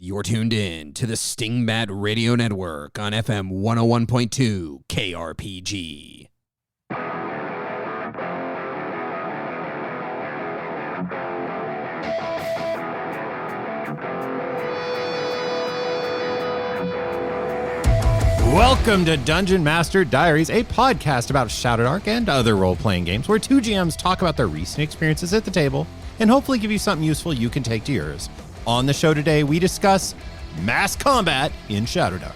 You're tuned in to the Stingbat Radio Network on FM 101.2 KRPG. Welcome to Dungeon Master Diaries, a podcast about Shadowdark and other role-playing games where two GMs talk about their recent experiences at the table and hopefully give you something useful you can take to yours. On the show today, we discuss mass combat in Shadowdark.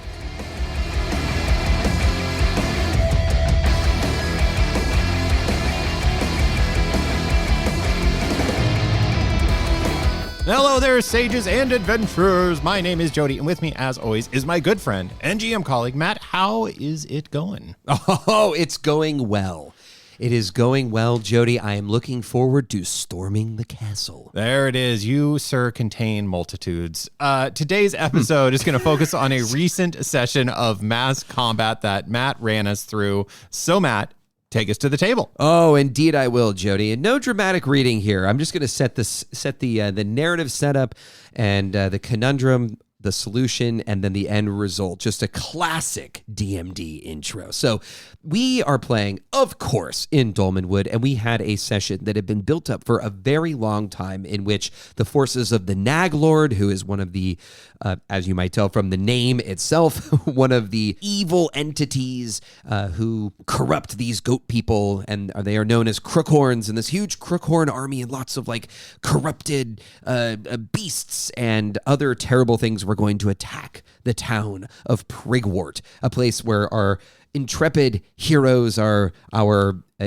Hello there, sages and adventurers. My name is Jody, and with me, as always, is my good friend and GM colleague, Matt. How is it going? Oh, it's going well. It is going well, Jody. I am looking forward to storming the castle. There it is. You, sir, contain multitudes. Today's episode is going to focus on a recent session of mass combat that Matt ran us through. So, Matt, take us to the table. Oh, indeed I will, Jody. And no dramatic reading here. I'm just going to set the narrative setup and the conundrum, the solution, and then the end result. Just a classic DMD intro. So we are playing, of course, in Dolmenwood, and we had a session that had been built up for a very long time in which the forces of the Naglord, who is one of the, as you might tell from the name itself, one of the evil entities who corrupt these goat people, and they are known as Crookhorns, and this huge Crookhorn army and lots of like corrupted beasts and other terrible things were going to attack the town of Prigwort, a place where our intrepid heroes, our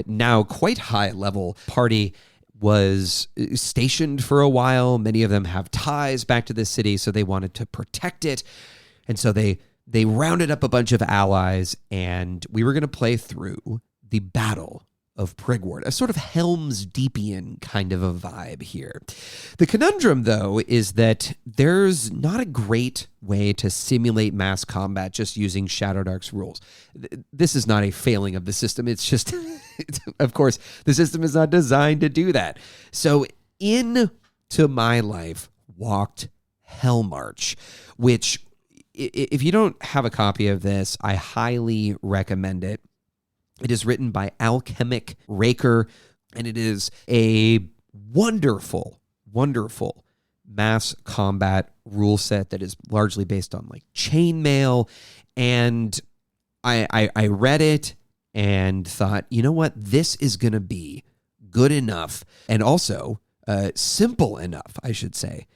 now quite high level party, was stationed for a while. Many of them have ties back to the city, so they wanted to protect it. And so they rounded up a bunch of allies, and we were going to play through the Battle of Prigwort, a sort of Helm's Deepian kind of a vibe here. The conundrum, though, is that there's not a great way to simulate mass combat just using Shadowdark's rules. This is not a failing of the system. It's just, of course, the system is not designed to do that. So into my life walked HellMarch, which, if you don't have a copy of this, I highly recommend it. It is written by Alchemic Raker, and it is a wonderful, wonderful mass combat rule set that is largely based on like chainmail. And I read it and thought, you know what, this is going to be good enough and also simple enough, I should say,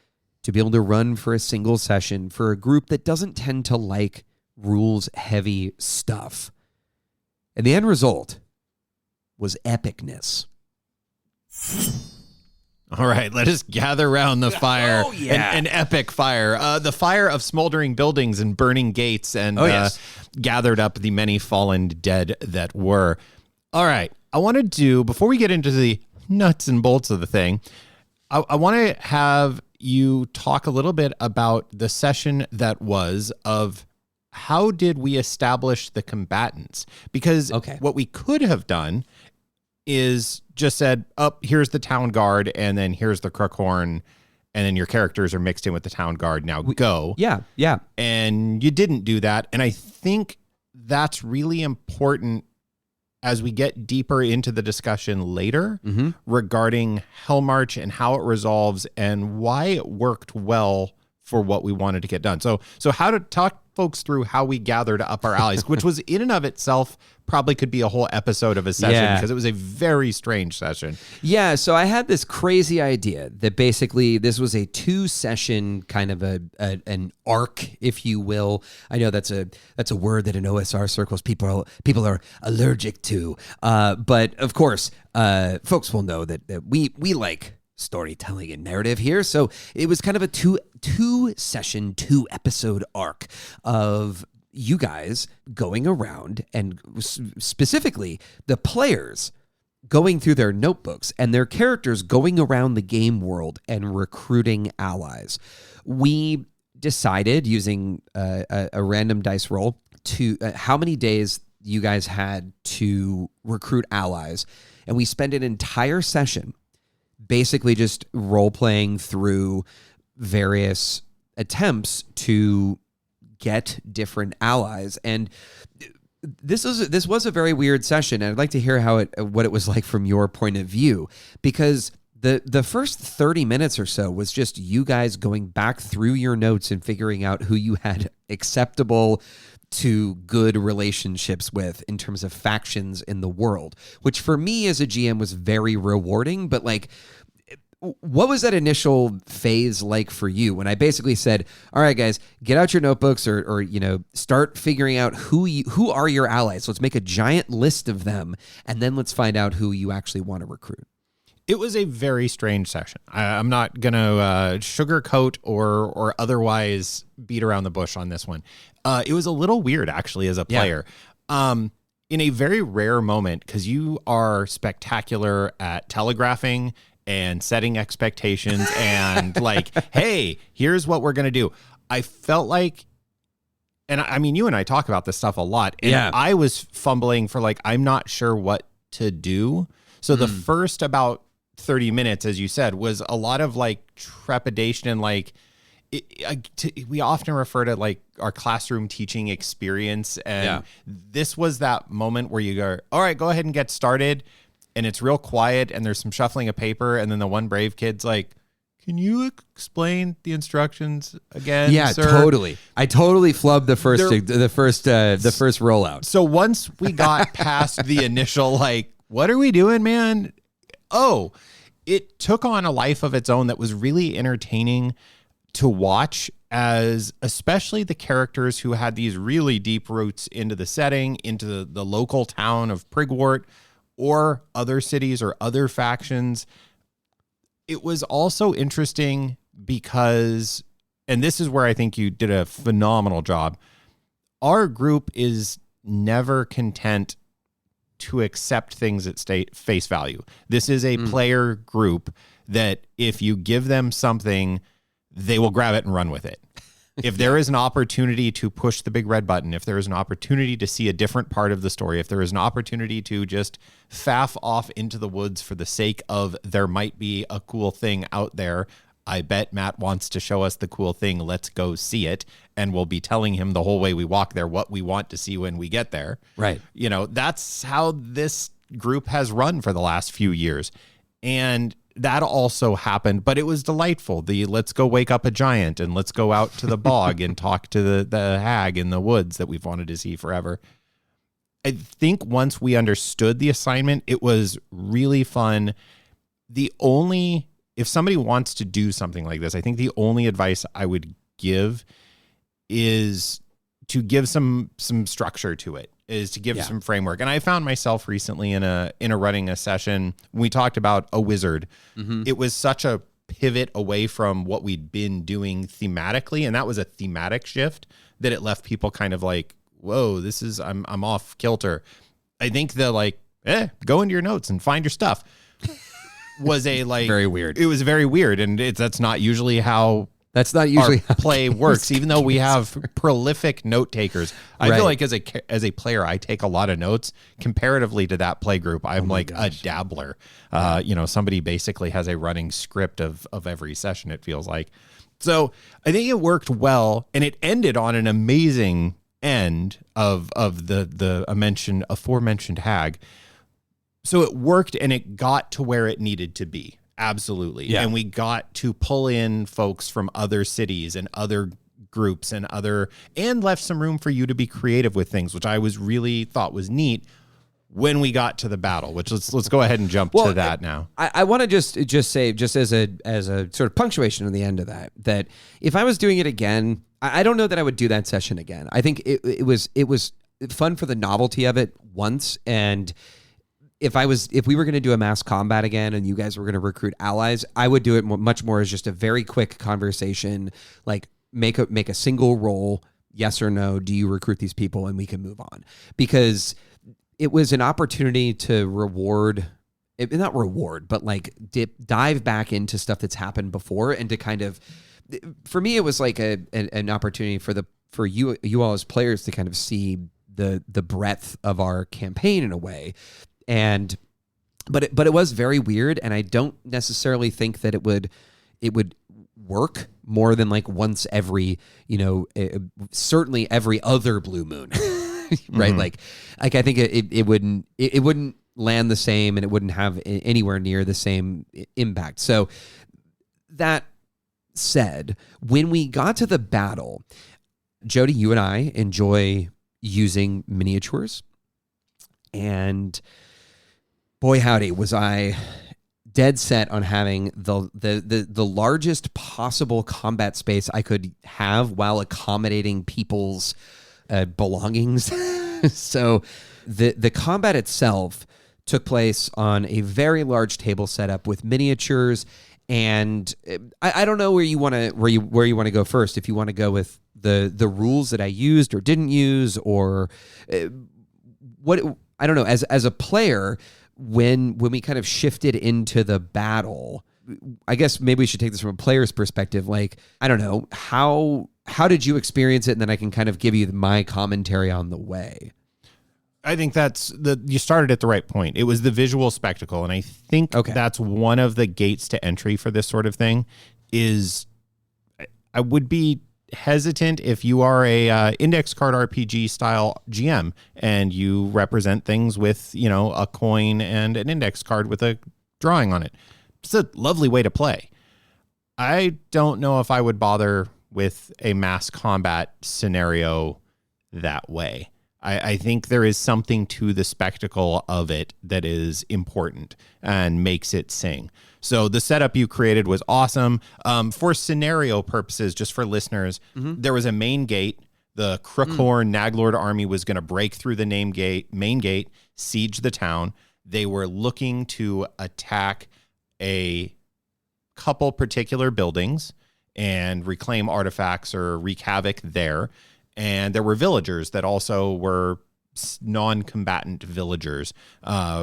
to be able to run for a single session for a group that doesn't tend to like rules-heavy stuff. And the end result was epicness. All right, let us gather around the fire. Oh, yeah. An epic fire. The fire of smoldering buildings and burning gates and gathered up the many fallen dead that were. All right, I wanted to, before we get into the nuts and bolts of the thing, I want to have you talk a little bit about the session that was of how did we establish the combatants? Because what we could have done is just said, here's the town guard, and then here's the Crookhorn, and then your characters are mixed in with the town guard. Now go. Yeah. And you didn't do that. And I think that's really important as we get deeper into the discussion later regarding HellMarch and how it resolves and why it worked well for what we wanted to get done. So how to talk folks through how we gathered up our allies, which was in and of itself probably could be a whole episode of a session because it was a very strange session. Yeah, so I had this crazy idea that basically this was a 2-session kind of an arc, if you will. I know that's a word that in OSR circles people are allergic to, but of course, folks will know that we like storytelling and narrative here. So it was kind of a two-session, 2-episode arc of you guys going around and specifically the players going through their notebooks and their characters going around the game world and recruiting allies. We decided using a random dice roll to how many days you guys had to recruit allies. And we spent an entire session basically just role-playing through various attempts to get different allies. And this was a very weird session, and I'd like to hear what it was like from your point of view, because the first 30 minutes or so was just you guys going back through your notes and figuring out who you had acceptable to good relationships with in terms of factions in the world, which for me as a GM was very rewarding. But like, what was that initial phase like for you when I basically said, all right, guys, get out your notebooks or start figuring out who are your allies. Let's make a giant list of them, and then let's find out who you actually want to recruit. It was a very strange session. I'm not going to sugarcoat or otherwise beat around the bush on this one. It was a little weird, actually, as a player. Yeah. In a very rare moment, because you are spectacular at telegraphing and setting expectations and like, hey, here's what we're going to do. I felt like, and I mean, you and I talk about this stuff a lot, and I was fumbling for like, I'm not sure what to do. So the first about 30 minutes, as you said, was a lot of like trepidation and like, we often refer to like our classroom teaching experience. And this was that moment where you go, all right, go ahead and get started. And it's real quiet and there's some shuffling of paper. And then the one brave kid's like, can you explain the instructions again? Yeah, sir? Totally. I totally flubbed the first rollout. So once we got past the initial, like, what are we doing, man? Oh, it took on a life of its own that was really entertaining to watch, as especially the characters who had these really deep roots into the setting, into the local town of Prigwort or other cities or other factions. It was also interesting because, and this is where I think you did a phenomenal job, our group is never content to accept things at face value. This is a player group that if you give them something, they will grab it and run with it. If there is an opportunity to push the big red button, if there is an opportunity to see a different part of the story, if there is an opportunity to just faff off into the woods for the sake of there might be a cool thing out there, I bet Matt wants to show us the cool thing. Let's go see it. And we'll be telling him the whole way we walk there what we want to see when we get there. Right. You know, that's how this group has run for the last few years. And that also happened, but it was delightful. Let's go wake up a giant and let's go out to the bog and talk to the hag in the woods that we've wanted to see forever. I think once we understood the assignment, it was really fun. If somebody wants to do something like this, I think the only advice I would give is to give some structure to it, is to give some framework. And I found myself recently in a running a session when we talked about a wizard. It was such a pivot away from what we'd been doing thematically, and that was a thematic shift that it left people kind of like, whoa, I'm off kilter. I think go into your notes and find your stuff was a like very weird. It was very weird, and that's not usually how our play works. Even though we have prolific note takers, I feel like as a player, I take a lot of notes comparatively to that play group. I'm a dabbler. Somebody basically has a running script of every session. It feels like. So I think it worked well, and it ended on an amazing end of the aforementioned hag. So it worked, and it got to where it needed to be. Absolutely. Yeah. And we got to pull in folks from other cities and other groups and left some room for you to be creative with things, which I really thought was neat when we got to the battle, which let's go ahead and jump to that now. I want to just say, just as a sort of punctuation on the end of that if I was doing it again, I don't know that I would do that session again. I think it was fun for the novelty of it once, and if we were going to do a mass combat again and you guys were going to recruit allies, I would do it much more as just a very quick conversation, like make a single roll, yes or no, do you recruit these people, and we can move on. Because it was an opportunity to dive back into stuff that's happened before, and to kind of, for me, it was like an opportunity for you all as players to kind of see the breadth of our campaign in a way. But it was very weird, and I don't necessarily think that it would work more than like once every, certainly every other blue moon, right? Mm-hmm. Like I think it wouldn't land the same, and it wouldn't have anywhere near the same impact. So that said, when we got to the battle, Jody, you and I enjoy using miniatures, and boy howdy was I dead set on having the largest possible combat space I could have while accommodating people's belongings. So the combat itself took place on a very large table setup with miniatures, and I don't know where you want to go first. If you want to go with the rules that I used or didn't use, or what, I don't know. As a player, when we kind of shifted into the battle, I guess maybe we should take this from a player's perspective. Like, I don't know, how did you experience it? And then I can kind of give you my commentary on the way. I think you started at the right point. It was the visual spectacle. And I think that's one of the gates to entry for this sort of thing. Is I would be hesitant if you are a index card RPG style GM and you represent things with, a coin and an index card with a drawing on it. It's a lovely way to play. I don't know if I would bother with a mass combat scenario that way. I think there is something to the spectacle of it that is important and makes it sing. So the setup you created was awesome. For scenario purposes, just for listeners, there was a main gate. The Crookhorn Naglord army was going to break through the main gate, siege the town. They were looking to attack a couple particular buildings and reclaim artifacts or wreak havoc there. And there were villagers that also were non-combatant villagers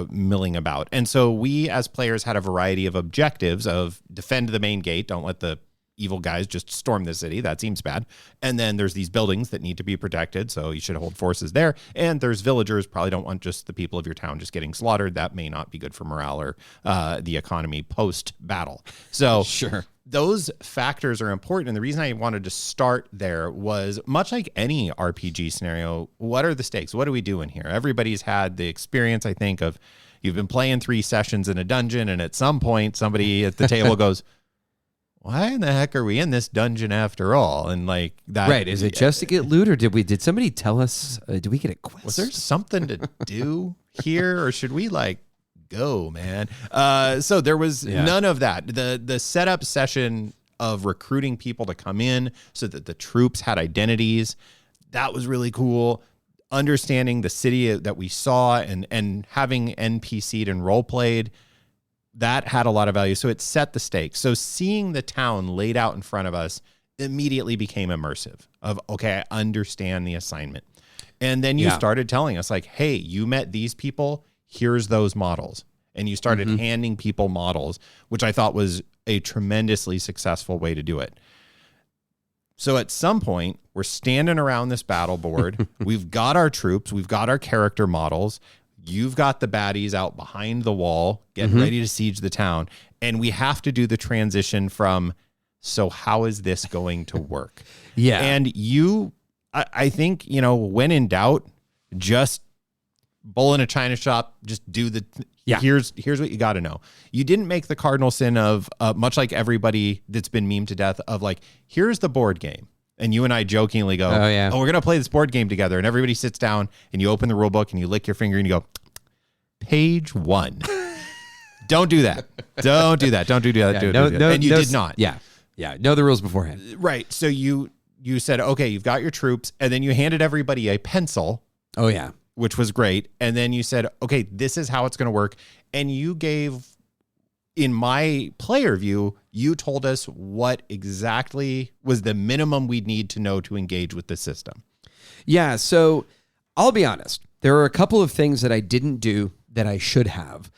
milling about. And so we as players had a variety of objectives of defend the main gate, don't let the evil guys just storm the city. That seems bad. And then there's these buildings that need to be protected, so you should hold forces there. And there's villagers, probably don't want just the people of your town just getting slaughtered. That may not be good for morale or the economy post-battle. So sure. Those factors are important. And the reason I wanted to start there was, much like any RPG scenario, what are the stakes? What are we doing here? Everybody's had the experience, I think, of you've been playing 3 sessions in a dungeon, and at some point somebody at the table goes, why in the heck are we in this dungeon after all? And like that. Right. Is it just to get loot, or did somebody tell us, did we get a quest? Was there something to do here, or should we go, man? So there was none of that. The setup session of recruiting people to come in so that the troops had identities, that was really cool. Understanding the city that we saw and having NPC'd and role played, that had a lot of value. So it set the stakes. So seeing the town laid out in front of us immediately became immersive of, okay, I understand the assignment. And then you started telling us like, hey, you met these people, here's those models. And you started handing people models, which I thought was a tremendously successful way to do it. So at some point, we're standing around this battle board. We've got our troops. We've got our character models. You've got the baddies out behind the wall, getting ready to siege the town. And we have to do the transition from, so how is this going to work? And I think, when in doubt, just bull in a china shop, just do here's what you got to know. You didn't make the cardinal sin of, much like everybody that's been memed to death, of like, here's the board game. And you and I jokingly go, we're going to play this board game together. And everybody sits down and you open the rule book and you lick your finger and you go, page 1. Don't do that. Don't do that. Don't do that. And you did not. Yeah. Know the rules beforehand. Right. So you said, okay, you've got your troops. And then you handed everybody a pencil. Oh, yeah. Which was great. And then you said, okay, this is how it's going to work. And you gave, in my player view, you told us what exactly was the minimum we'd need to know to engage with the system. Yeah, so I'll be honest. There are a couple of things that I didn't do that I should have.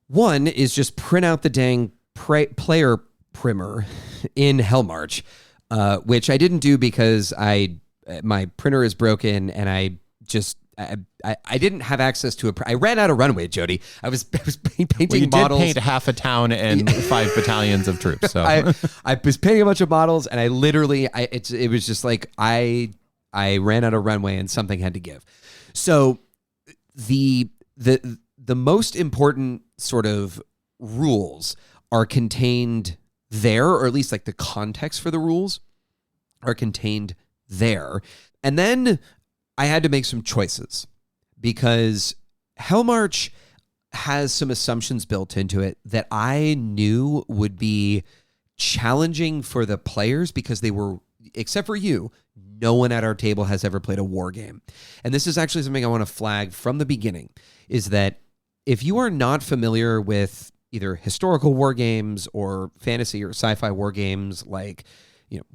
One is just print out the dang player primer in HellMarch, which I didn't do because my printer is broken and I just I didn't have access to I ran out of runway, Jody. I was painting Well, you models. did paint half a town and 5 battalions of troops. So I was painting a bunch of models, and I literally, it was just like I ran out of runway, and something had to give. So the most important sort of rules are contained there, or at least like the context for the rules are contained there. And then I had to make some choices because HellMarch has some assumptions built into it that I knew would be challenging for the players because they were, except for you, no one at our table has ever played a war game. And this is actually something I want to flag from the beginning, is that if you are not familiar with either historical war games or fantasy or sci-fi war games like,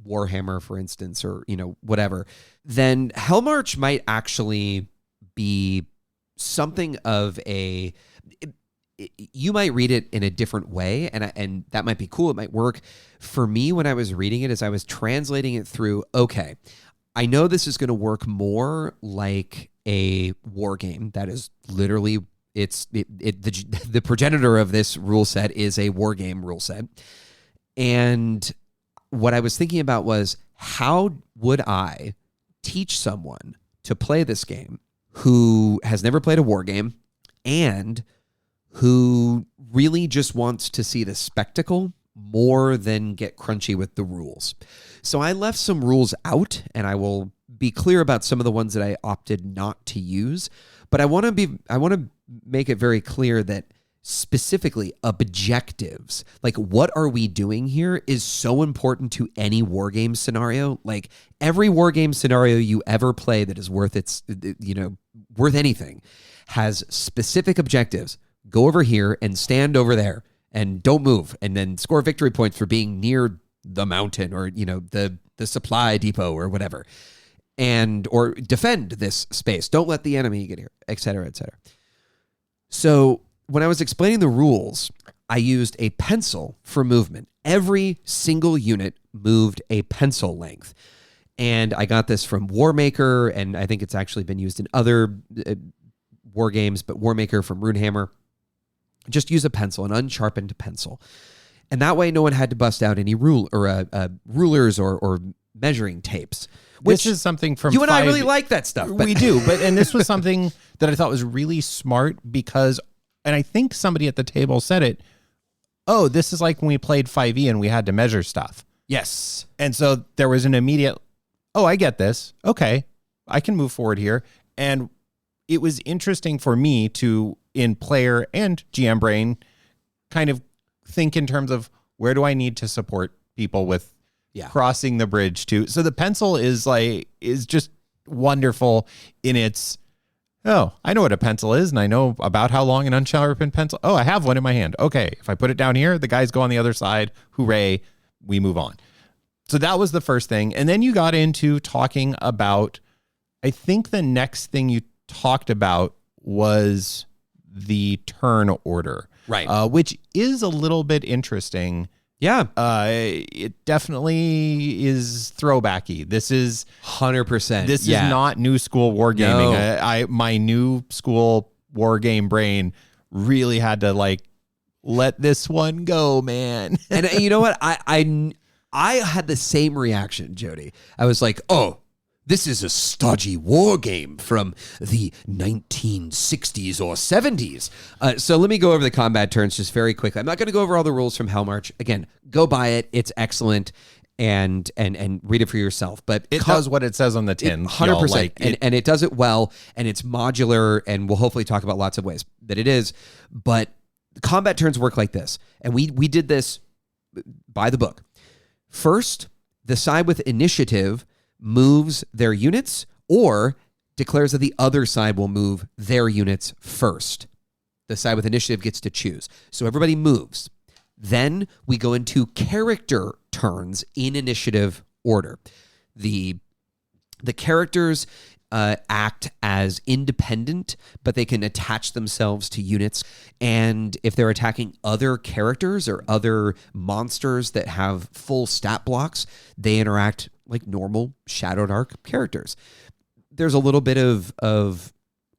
Warhammer, for instance, or, whatever, then HellMarch might actually be something of you might read it in a different way, and that might be cool. It might work. For me, when I was reading it, as I was translating it through, okay, I know this is going to work more like a war game. That is literally, the progenitor of this rule set is a war game rule set. And what I was thinking about was, how would I teach someone to play this game who has never played a war game and who really just wants to see the spectacle more than get crunchy with the rules? So I left some rules out, and I will be clear about some of the ones that I opted not to use. But I want to make it very clear that specifically objectives, like what are we doing here, is so important to any war game scenario. Like every war game scenario you ever play that is worth anything has specific objectives. Go over here and stand over there and don't move, and then score victory points for being near the mountain or the supply depot or whatever, or defend this space. Don't let the enemy get here, et cetera, et cetera. So when I was explaining the rules, I used a pencil for movement. Every single unit moved a pencil length. And I got this from Warmaker, and I think it's actually been used in other war games, but Warmaker from Runehammer. Just use a pencil, an unsharpened pencil. And that way no one had to bust out any rulers or measuring tapes. Which this is something from you and I really like that stuff. We do, and this was something that I thought was really smart because, and I think somebody at the table said it, oh, this is like when we played 5e and we had to measure stuff. Yes. And so there was an immediate, oh, I get this. Okay, I can move forward here. And it was interesting for me to, in player and GM brain, kind of think in terms of where do I need to support people with crossing the bridge to. So the pencil is just wonderful in its, oh, I know what a pencil is, and I know about how long an unsharpened pencil. Oh, I have one in my hand. Okay, if I put it down here, the guys go on the other side. Hooray, we move on. So that was the first thing. And then you got into talking about, I think the next thing you talked about was the turn order. Right. Which is a little bit interesting. Yeah. It definitely is throwbacky. This is 100%. This is not new school wargaming. No. My new school war game brain really had to let this one go, man. And you know what? I had the same reaction, Jody. I was like, oh, this is a stodgy war game from the 1960s or 70s. So let me go over the combat turns just very quickly. I'm not going to go over all the rules from HellMarch. Again, go buy it. It's excellent. And read it for yourself. But it does what it says on the tin. 100%. And it does it well. And it's modular. And we'll hopefully talk about lots of ways that it is. But the combat turns work like this. And we did this by the book. First, the side with initiative moves their units or declares that the other side will move their units first. The side with initiative gets to choose. So everybody moves. Then we go into character turns in initiative order. The characters act as independent, but they can attach themselves to units. And if they're attacking other characters or other monsters that have full stat blocks, they interact like normal Shadowdark characters. There's a little bit of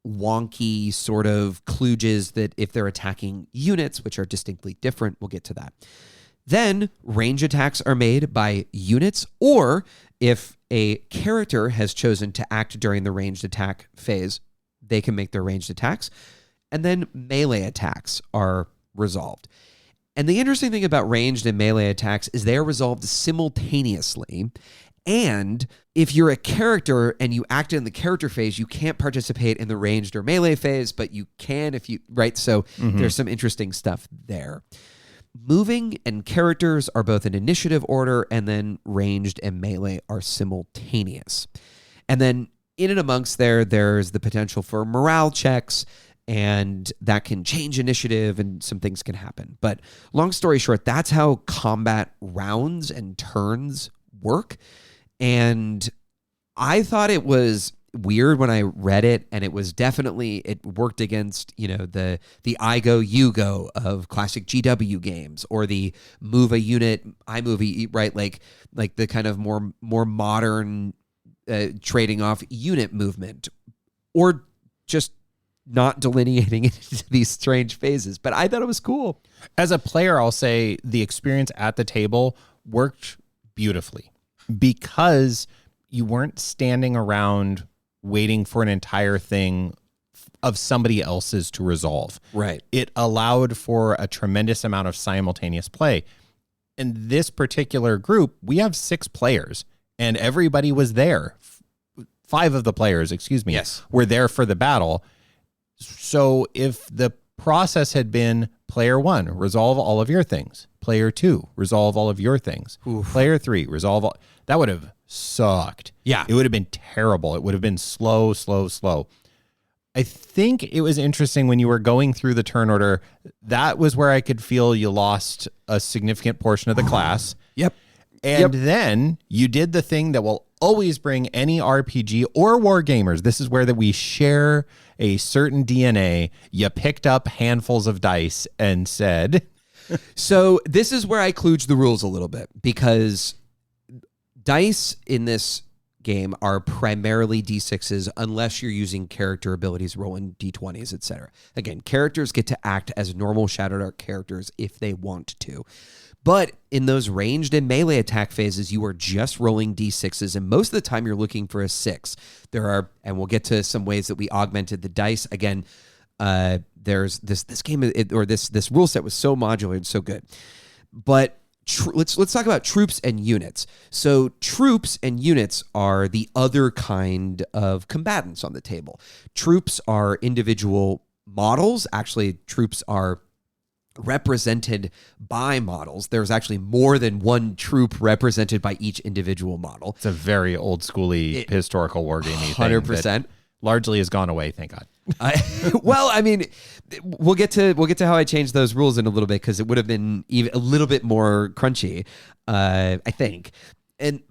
wonky sort of kludges that if they're attacking units, which are distinctly different, we'll get to that. Then range attacks are made by units, or if a character has chosen to act during the ranged attack phase, they can make their ranged attacks. And then melee attacks are resolved. And the interesting thing about ranged and melee attacks is they are resolved simultaneously. And if you're a character and you act in the character phase, you can't participate in the ranged or melee phase, but you can if you, right? So there's some interesting stuff there. Moving and characters are both in initiative order, and then ranged and melee are simultaneous. And then in and amongst there's the potential for morale checks, and that can change initiative and some things can happen. But long story short, that's how combat rounds and turns work. And I thought it was weird when I read it, and it was definitely, it worked against, the I go, you go of classic GW games, or the move a unit, I move a, right? Like the kind of more modern trading off unit movement, or just not delineating into these strange phases. But I thought it was cool. As a player, I'll say the experience at the table worked beautifully because you weren't standing around waiting for an entire thing of somebody else's to resolve. Right. It allowed for a tremendous amount of simultaneous play. In this particular group, we have 6 players, and everybody was there. 5 of the players, yes, were there for the battle. So if the process had been player 1, resolve all of your things. Player 2, resolve all of your things. Oof. Player 3, resolve all. That would have sucked. Yeah. It would have been terrible. It would have been slow. I think it was interesting when you were going through the turn order. That was where I could feel you lost a significant portion of the class. Yep. And then you did the thing that will always bring any RPG or war gamers. This is where that we share a certain DNA. You picked up handfuls of dice and said... So this is where I kludge the rules a little bit, because dice in this game are primarily D6s unless you're using character abilities, rolling D20s, etc. Again, characters get to act as normal Shadowdark characters if they want to. But in those ranged and melee attack phases, you are just rolling D6s, and most of the time you're looking for a 6. There are, and we'll get to some ways that we augmented the dice. Again, there's this game, this rule set was so modular and so good. But let's talk about troops and units. So troops and units are the other kind of combatants on the table. Troops are individual models. Actually, troops are represented by models. There's actually more than one troop represented by each individual model. It's a very old schooly historical wargaming 100%. thing that largely has gone away, thank God. Well, I mean, we'll get to how I changed those rules in a little bit, because it would have been even a little bit more crunchy, I think. And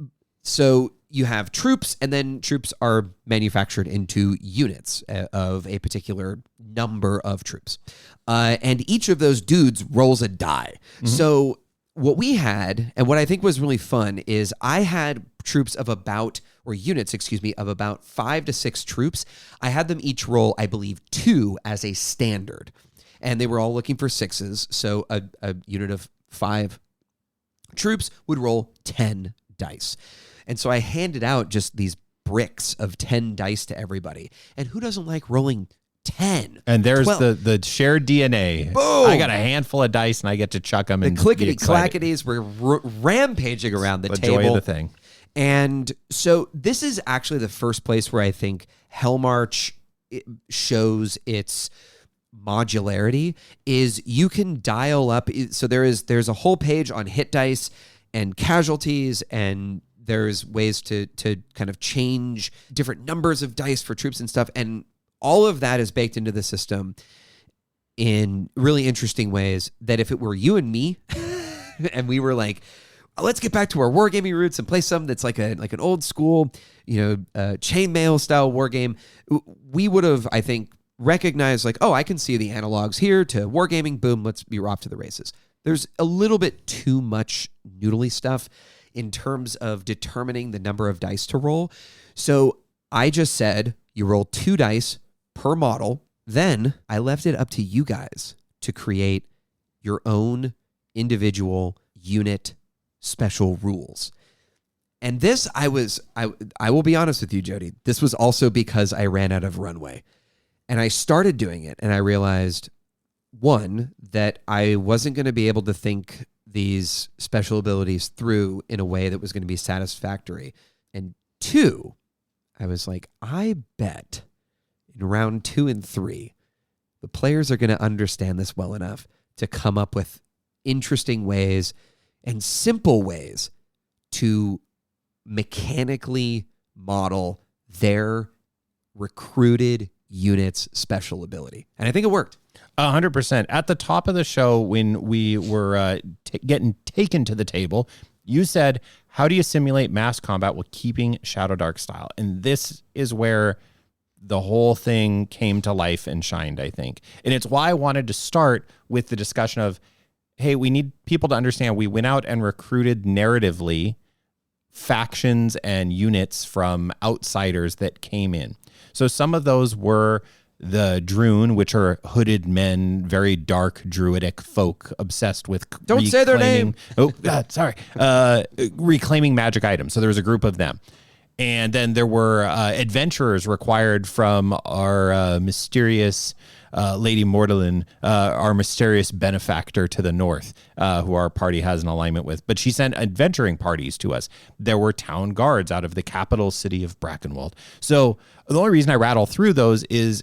so you have troops, and then troops are manufactured into units of a particular number of troops. And each of those dudes rolls a die. Mm-hmm. So what we had, and what I think was really fun, is I had troops of about, or units, of about 5 to 6 troops. I had them each roll, I believe, 2 as a standard. And they were all looking for 6s. So a unit of 5 troops would roll 10 dice. And so I handed out just these bricks of 10 dice to everybody. And who doesn't like rolling 10? And there's the shared DNA. Boom! I got a handful of dice, and I get to chuck them. The clickety-clackities were rampaging around the table. Joy of the thing. And so this is actually the first place where I think HellMarch shows its modularity, is you can dial up. So there's a whole page on hit dice and casualties, and there's ways to kind of change different numbers of dice for troops and stuff. And all of that is baked into the system in really interesting ways that if it were you and me and we were like, let's get back to our wargaming roots and play something that's like an old school, chainmail style war game, we would have, I think, recognized like, oh, I can see the analogs here to wargaming. Boom, let's be off to the races. There's a little bit too much noodly stuff in terms of determining the number of dice to roll. So I just said, you roll 2 dice per model. Then I left it up to you guys to create your own individual unit special rules. And this, I will be honest with you, Jody, this was also because I ran out of runway. And I started doing it, and I realized, one, that I wasn't going to be able to think these special abilities through in a way that was going to be satisfactory. And two, I was like, I bet in round 2 and 3, the players are going to understand this well enough to come up with interesting ways and simple ways to mechanically model their recruited unit's special ability. And I think it worked. 100%. At the top of the show, when we were getting taken to the table, you said, how do you simulate mass combat while keeping Shadowdark style? And this is where the whole thing came to life and shined, I think. And it's why I wanted to start with the discussion of, hey, we need people to understand we went out and recruited narratively factions and units from outsiders that came in. So some of those were the Droon, which are hooded men, very dark druidic folk obsessed with Don't say their name. Oh, God, sorry. Reclaiming magic items. So there was a group of them. And then there were adventurers required from our mysterious Lady Mordelin, our mysterious benefactor to the north, who our party has an alignment with. But she sent adventuring parties to us. There were town guards out of the capital city of Brackenwold. So the only reason I rattle through those is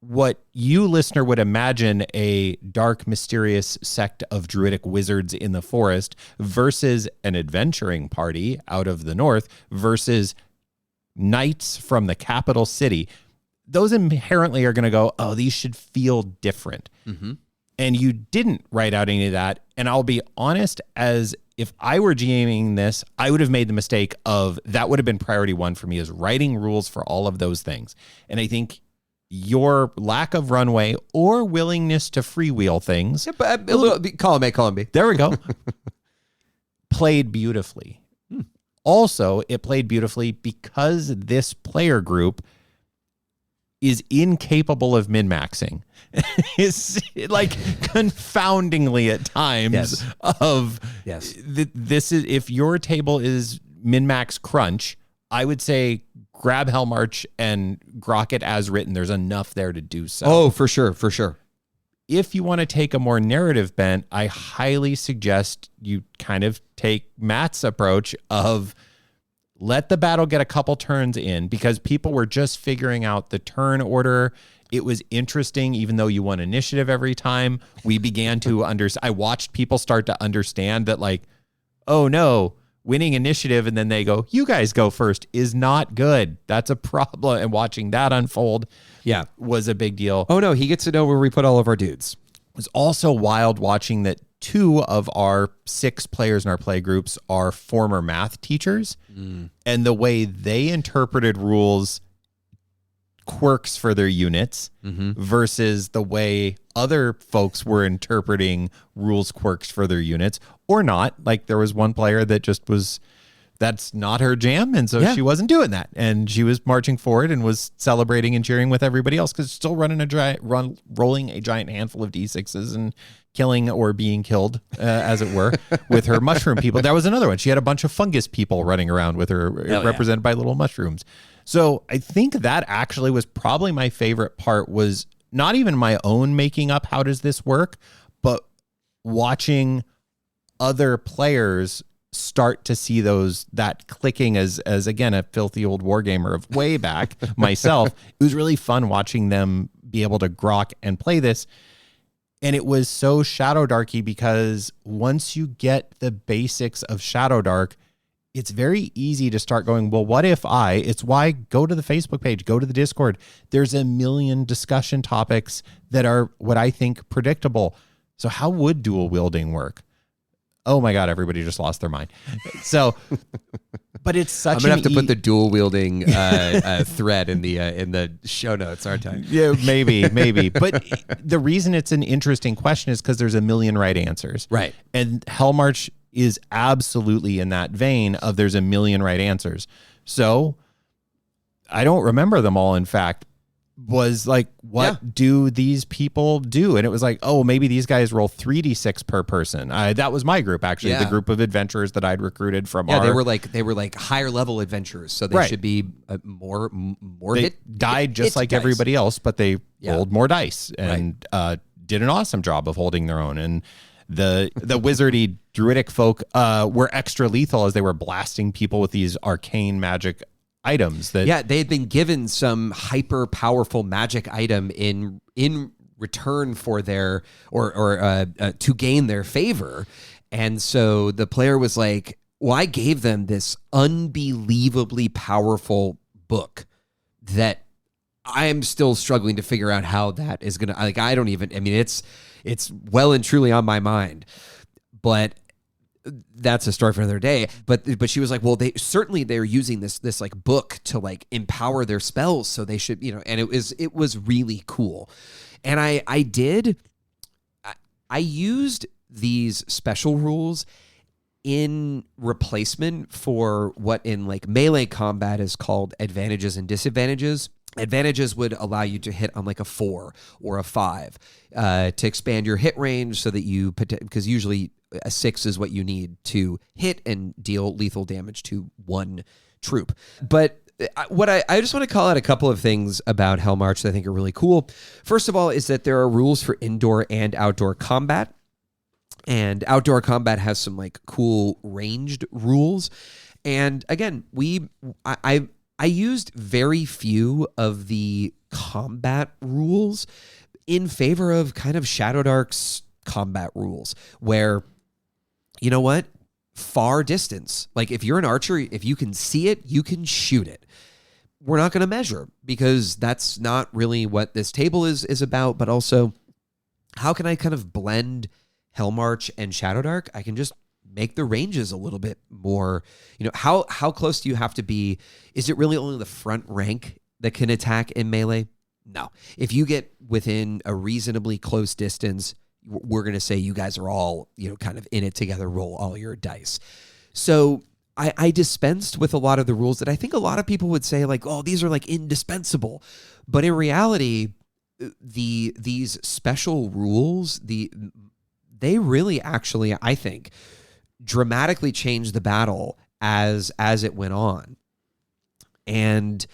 what you, listener, would imagine a dark, mysterious sect of druidic wizards in the forest versus an adventuring party out of the north versus knights from the capital city. Those inherently are going to go, oh, these should feel different. Mm-hmm. And you didn't write out any of that. And I'll be honest, as if I were GMing this, I would have made the mistake of that would have been priority 1 for me, is writing rules for all of those things. And I think your lack of runway or willingness to freewheel things. Yeah, but a little, column A. There we go. Played beautifully. Also, it played beautifully because this player group is incapable of min-maxing. It's like confoundingly at times this is, if your table is min-max crunch, I would say grab HellMarch and grok it as written. There's enough there to do so. Oh, for sure. If you want to take a more narrative bent, I highly suggest you kind of take Matt's approach of let the battle get a couple turns in, because people were just figuring out the turn order. It was interesting, even though you won initiative every time. We began to I watched people start to understand that, like, oh no, winning initiative and then they go, you guys go first, is not good. That's a problem. And watching that unfold was a big deal. Oh no, he gets to know where we put all of our dudes. It was also wild watching that 2 of our 6 players in our play groups are former math teachers. And the way they interpreted rules quirks for their units versus the way other folks were interpreting rules quirks for their units, or not. Like there was one player that just that's not her jam, and so she wasn't doing that, and she was marching forward and was celebrating and cheering with everybody else because still rolling a giant handful of d6s and killing or being killed, as it were, with her mushroom people. That was another one. She had a bunch of fungus people running around with her, represented by little mushrooms. So I think that actually was probably my favorite part, was not even my own making up how does this work, but watching other players start to see that clicking as again, a filthy old wargamer of way back myself. It was really fun watching them be able to grok and play this. And it was so Shadowdarky because once you get the basics of Shadowdark, it's very easy to start going, well, what if it's why go to the Facebook page, go to the Discord. There's a million discussion topics that are what I think predictable. So how would dual wielding work? Oh my God, everybody just lost their mind. So, but it's such I'm gonna have to put the dual wielding thread in the show notes, aren't I? Yeah, maybe. But the reason it's an interesting question is because there's a million right answers. Right. And HellMarch is absolutely in that vein of there's a million right answers. So I don't remember them all, in fact, was like, what do these people do? And it was like, oh, maybe these guys roll 3d6 per person. That was my group, actually, the group of adventurers that I'd recruited from. They were like higher level adventurers, so they should be more they hit. Died just like everybody else, but they rolled more dice and did an awesome job of holding their own. And the wizardy druidic folk were extra lethal as they were blasting people with these arcane magic items that they had been given some hyper powerful magic item in return for their or to gain their favor. And so the player was like, well, I gave them this unbelievably powerful book that I am still struggling to figure out how that is gonna, like, I mean it's well and truly on my mind, but that's a story for another day. But she was like, well, they're using this like book to like empower their spells, so they should, and it was really cool. And I used these special rules in replacement for what in like melee combat is called advantages and disadvantages. Advantages would allow you to hit on like a 4 or a 5 to expand your hit range, so that because usually a 6 is what you need to hit and deal lethal damage to one troop. But what I just want to call out a couple of things about HellMarch that I think are really cool. First of all is that there are rules for indoor and outdoor combat. And outdoor combat has some like cool ranged rules. And again, I used very few of the combat rules in favor of kind of Shadowdark's combat rules, where, you know what? Far distance. Like if you're an archer, if you can see it, you can shoot it. We're not going to measure, because that's not really what this table is about. But also, how can I kind of blend HellMarch and Shadowdark? I can just make the ranges a little bit more, how close do you have to be? Is it really only the front rank that can attack in melee? No. If you get within a reasonably close distance, we're going to say you guys are all, kind of in it together, roll all your dice. So I dispensed with a lot of the rules that I think a lot of people would say like, oh, these are like indispensable. But in reality, these special rules, they really actually, I think, dramatically changed the battle as it went on. And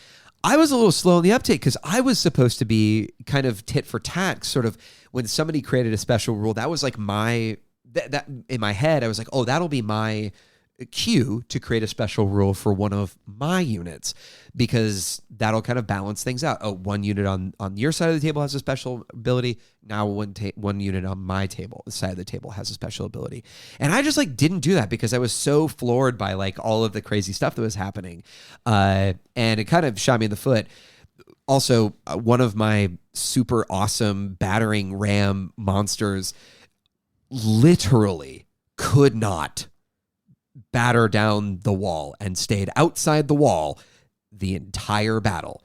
I was a little slow in the uptake, because I was supposed to be kind of tit for tat, sort of when somebody created a special rule. That was like that in my head, I was like, oh, that'll be my cue to create a special rule for one of my units, because that'll kind of balance things out. Oh, one unit on your side of the table has a special ability. Now one unit on my side of the table has a special ability. And I just like didn't do that, because I was so floored by like all of the crazy stuff that was happening. And it kind of shot me in the foot. Also, one of my super awesome battering ram monsters literally could not batter down the wall and stayed outside the wall the entire battle.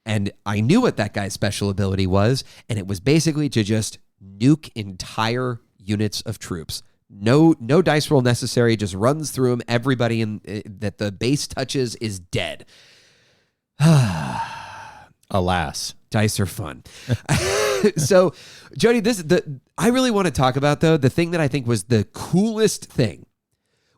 And I knew what that guy's special ability was, and it was basically to just nuke entire units of troops. No dice roll necessary, just runs through them. Everybody that the base touches is dead. Alas. Dice are fun. So, Jody, I really want to talk about, though, the thing that I think was the coolest thing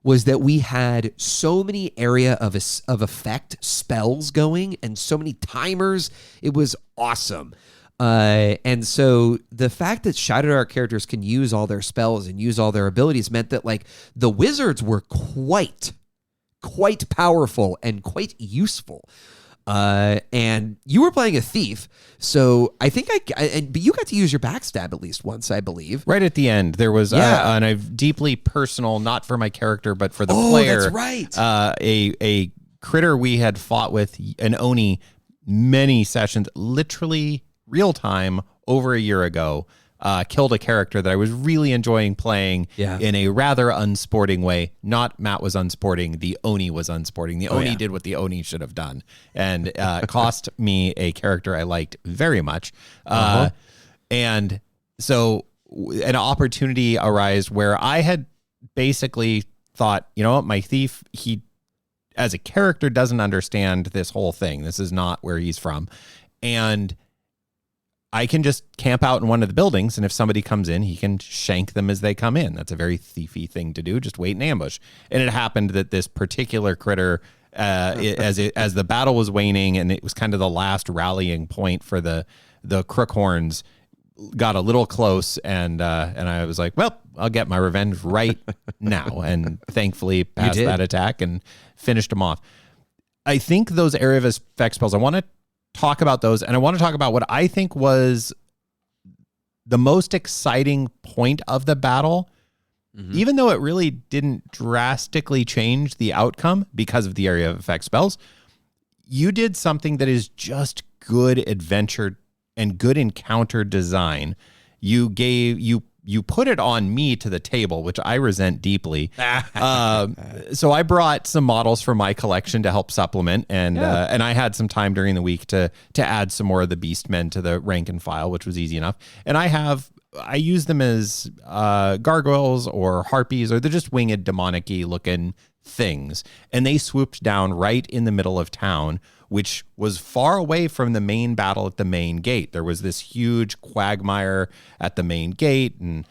was that we had so many area of effect spells going and so many timers. It was awesome. And so the fact that Shadowdark characters can use all their spells and use all their abilities meant that like the wizards were quite powerful and quite useful. And you were playing a thief, so I think but you got to use your backstab at least once, I believe. Right at the end, there was and a deeply personal, not for my character, but for the player. That's right. A critter we had fought with, an Oni, many sessions, literally real time over a year ago. Killed a character that I was really enjoying playing in a rather unsporting way. Not Matt was unsporting, the Oni was unsporting. The Oni did what the Oni should have done, and cost me a character I liked very much. And so an opportunity arose where I had basically thought, you know what, my thief, he as a character doesn't understand this whole thing. This is not where he's from. And I can just camp out in one of the buildings, and if somebody comes in, he can shank them as they come in. That's a very thiefy thing to do. Just wait in ambush. And it happened that this particular critter, as the battle was waning, and it was kind of the last rallying point for the Crookhorns, got a little close, and I was like, well, I'll get my revenge right now. And thankfully passed that attack and finished them off. I think those area of effect spells, I want to talk about those, and I want to talk about what I think was the most exciting point of the battle, even though it really didn't drastically change the outcome because of the area of effect spells. You did something that is just good adventure and good encounter design. You put it on me to the table, which I resent deeply. So I brought some models from my collection to help supplement, and I had some time during the week to add some more of the Beastmen to the rank and file, which was easy enough. And I use them as gargoyles or harpies, or they're just winged demonic-y looking things. And they swooped down right in the middle of town, which was far away from the main battle at the main gate. There was this huge quagmire at the main gate and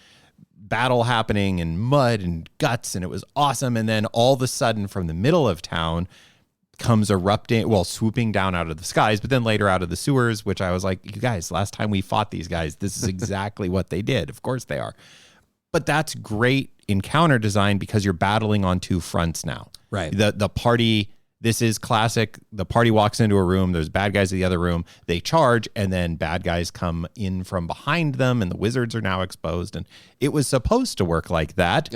battle happening and mud and guts, and it was awesome. And then all of a sudden from the middle of town comes swooping down out of the skies, but then later out of the sewers, which I was like, you guys, last time we fought these guys, this is exactly what they did. Of course they are. But that's great encounter design because you're battling on two fronts now. Right. The party, this is classic. The party walks into a room. There's bad guys in the other room. They charge, and then bad guys come in from behind them, and the wizards are now exposed. And it was supposed to work like that.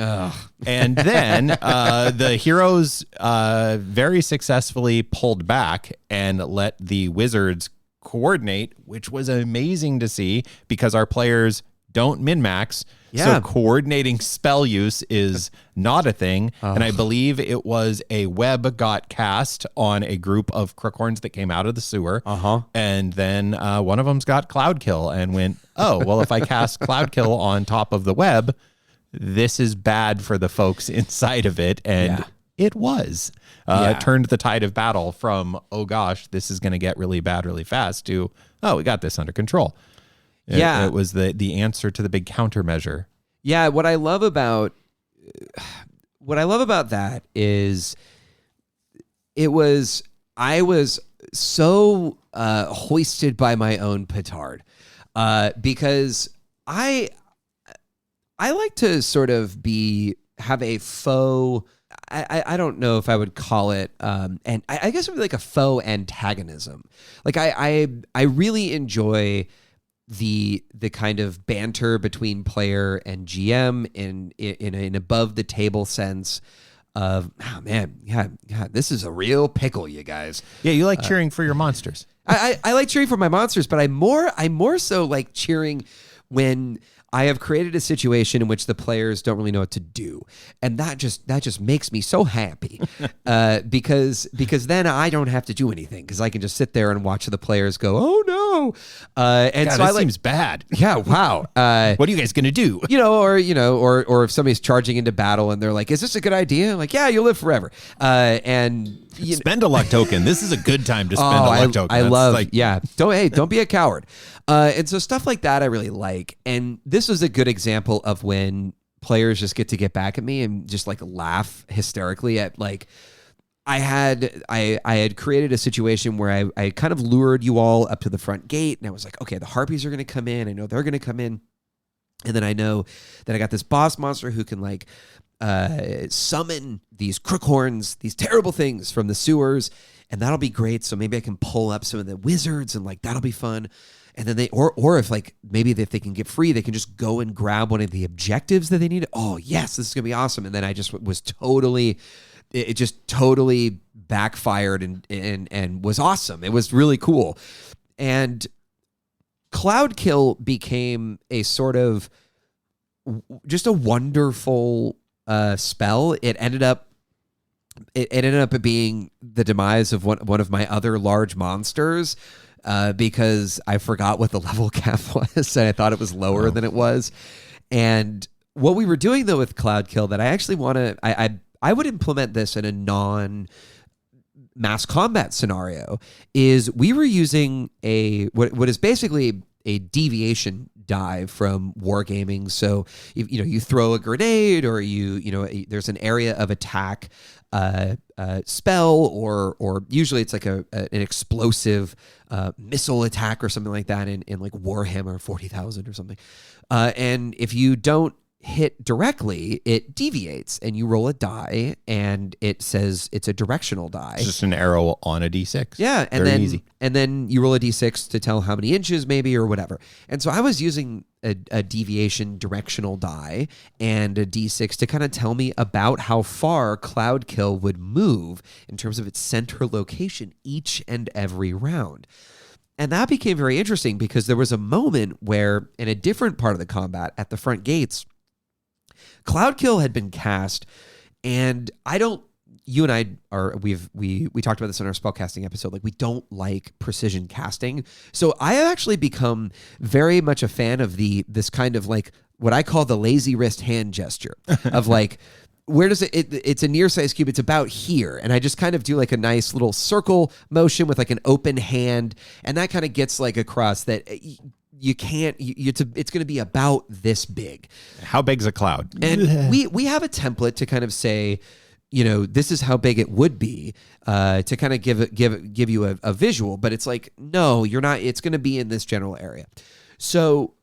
And then the heroes very successfully pulled back and let the wizards coordinate, which was amazing to see because our players don't min-max. Yeah. So coordinating spell use is not a thing. And I believe it was a web got cast on a group of Crookhorns that came out of the sewer. And then one of them's got Cloud Kill and went, oh, well, if I cast Cloud Kill on top of the web, this is bad for the folks inside of it. And it was. It turned the tide of battle from, oh gosh, this is going to get really bad really fast, to, oh, we got this under control. It was the answer to the big countermeasure. Yeah, what I love about that is I was so hoisted by my own petard because I like to sort of have a faux. I don't know if I would call it, and I guess it would be like a faux antagonism. Like I really enjoy the kind of banter between player and GM in an above the table sense of, oh man, this is a real pickle, you guys. Yeah, you like cheering for your monsters. I like cheering for my monsters, but I more so like cheering when I have created a situation in which the players don't really know what to do, and that just makes me so happy because then I don't have to do anything because I can just sit there and watch the players go, oh no, and God, so that seems bad. Yeah, wow. What are you guys gonna do? Or if somebody's charging into battle and they're like, is this a good idea? I'm like, yeah, you'll live forever. Spend a luck token. This is a good time to spend a luck token. I love, don't be a coward. And so stuff like that I really like. And this was a good example of when players just get back at me and just like laugh hysterically at like, I had created a situation where I kind of lured you all up to the front gate, and I was like, okay, the harpies are going to come in. I know they're going to come in. And then I know that I got this boss monster who can like summon these Crookhorns, these terrible things from the sewers, and that'll be great. So maybe I can pull up some of the wizards, and like that'll be fun. And then if like maybe if they can get free, they can just go and grab one of the objectives that they need. Oh yes, this is gonna be awesome. And then I just was totally backfired and was awesome. It was really cool. And Cloud Kill became a sort of just a wonderful spell. It ended up being the demise of one of my other large monsters because I forgot what the level cap was, and I thought it was lower than it was. And what we were doing though with Cloud Kill that I actually want to, I would implement this in a non-mass combat scenario, is we were using what is basically a deviation die from wargaming. So you throw a grenade, or there's an area of attack spell, or usually it's like an explosive missile attack or something like that in like Warhammer 40,000 or something. And if you don't hit directly, it deviates, and you roll a die, and it says it's a directional die. It's just an arrow on a d6. Yeah, and then you roll a d6 to tell how many inches maybe, or whatever. And so I was using a deviation directional die and a d6 to kind of tell me about how far Cloudkill would move in terms of its center location each and every round. And that became very interesting, because there was a moment where, in a different part of the combat at the front gates, Cloudkill had been cast, and you and I we talked about this in our spellcasting episode. Like, we don't like precision casting. So I have actually become very much a fan of this kind of like what I call the lazy wrist hand gesture of like, where does it's a near size cube. It's about here. And I just kind of do like a nice little circle motion with like an open hand. And that kind of gets like across that you can't, it's going to be about this big. How big's a cloud? And we have a template to kind of say, this is how big it would be, to kind of give you a visual, but it's like, no, you're not, it's going to be in this general area. So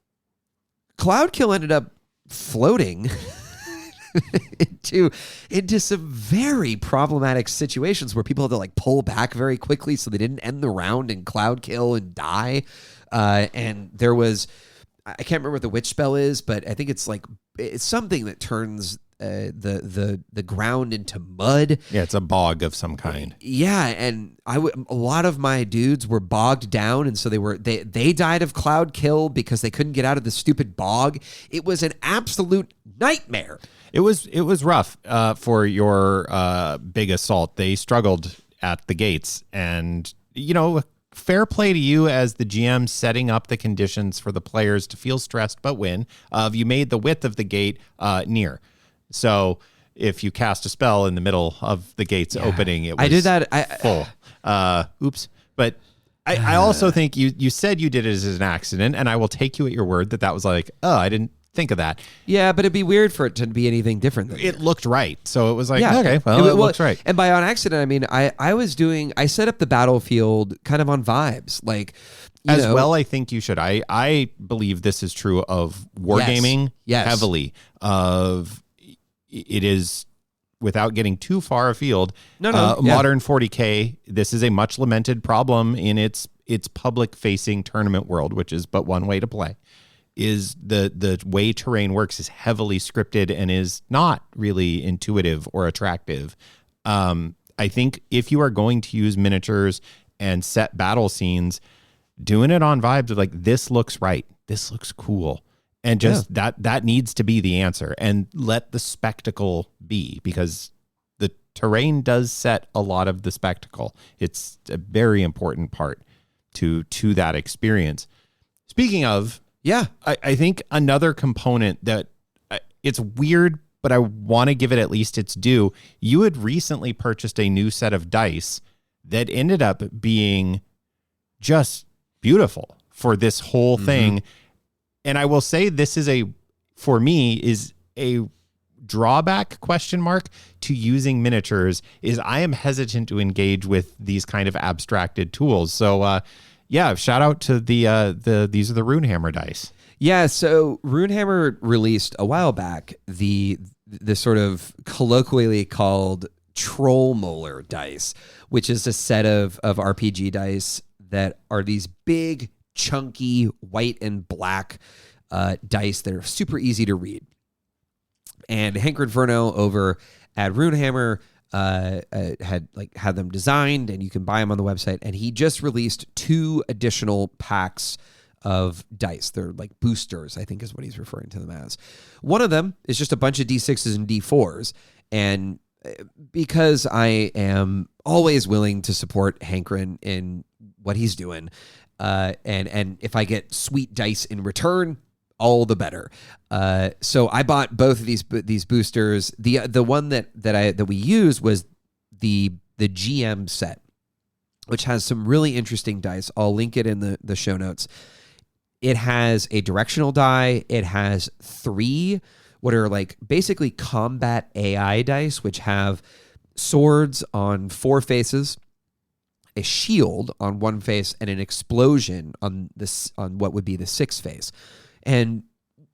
Cloudkill ended up floating into some very problematic situations where people had to like pull back very quickly so they didn't end the round in Cloudkill and die. And there was, I can't remember what the witch spell is, but I think it's something that turns the ground into mud. Yeah, it's a bog of some kind. Yeah, and a lot of my dudes were bogged down, and so they died of Cloudkill because they couldn't get out of the stupid bog. It was an absolute nightmare. It was rough for your big assault. They struggled at the gates, and fair play to you as the GM, setting up the conditions for the players to feel stressed but win. You made the width of the gate near. So if you cast a spell in the middle of the gates opening, it was I did that. full. Oops. But I also think you said you did it as an accident, and I will take you at your word that was like, oh, I didn't think of that. Yeah, but it'd be weird for it to be anything different than it looked right. So it was like, okay, well, it looks right. And by on accident, I mean, I set up the battlefield kind of on vibes. Like, well, I think you should. I believe this is true of wargaming heavily. It is, without getting too far afield, modern 40K, this is a much lamented problem in its public-facing tournament world, which is but one way to play. Is the way terrain works is heavily scripted and is not really intuitive or attractive. I think if you are going to use miniatures and set battle scenes, doing it on vibes of like, this looks right, this looks cool, and just that needs to be the answer, and let the spectacle be, because the terrain does set a lot of the spectacle. It's a very important part to that experience. Speaking of, I think another component that it's weird, but I want to give it at least its due. You had recently purchased a new set of dice that ended up being just beautiful for this whole thing. And I will say this is for me, is a drawback to using miniatures, is I am hesitant to engage with these kind of abstracted tools. So, shout out to these are the Runehammer dice. Yeah, so Runehammer released a while back the sort of colloquially called Troll Molar dice, which is a set of RPG dice that are these big, chunky, white and black dice that are super easy to read. And Hank Inferno over at Runehammer had them designed, and you can buy them on the website. And he just released 2 additional packs of dice. They're like boosters, I think is what he's referring to them as. One of them is just a bunch of D6s and D4s. And because I am always willing to support Hankrin in what he's doing, and if I get sweet dice in return, all the better. So I bought both of these boosters. The one that we used was the GM set, which has some really interesting dice. I'll link it in the show notes. It has a directional die. It has 3 what are like basically combat AI dice, which have swords on 4 faces, a shield on 1 face, and an explosion on what would be the 6th face. And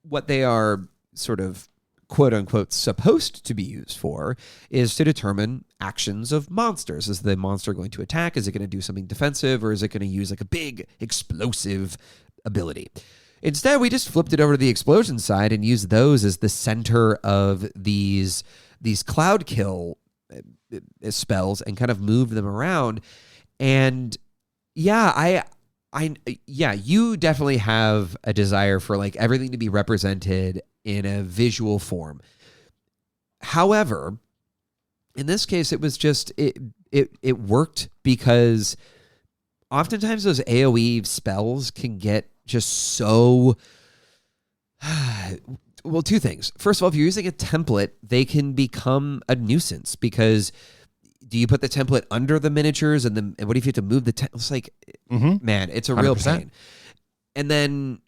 what they are sort of quote unquote supposed to be used for is to determine actions of monsters. Is the monster going to attack? Is it going to do something defensive, or is it going to use like a big explosive ability? Instead, we just flipped it over to the explosion side and used those as the center of these cloud kill spells and kind of moved them around. And yeah, you definitely have a desire for like everything to be represented in a visual form. However, in this case, it was just it worked because oftentimes those AoE spells can get just so well, 2 things. First of all, if you're using a template, they can become a nuisance because do you put the template under the miniatures and what if you have to move the template? It's like, man, it's a real 100%. pain. And then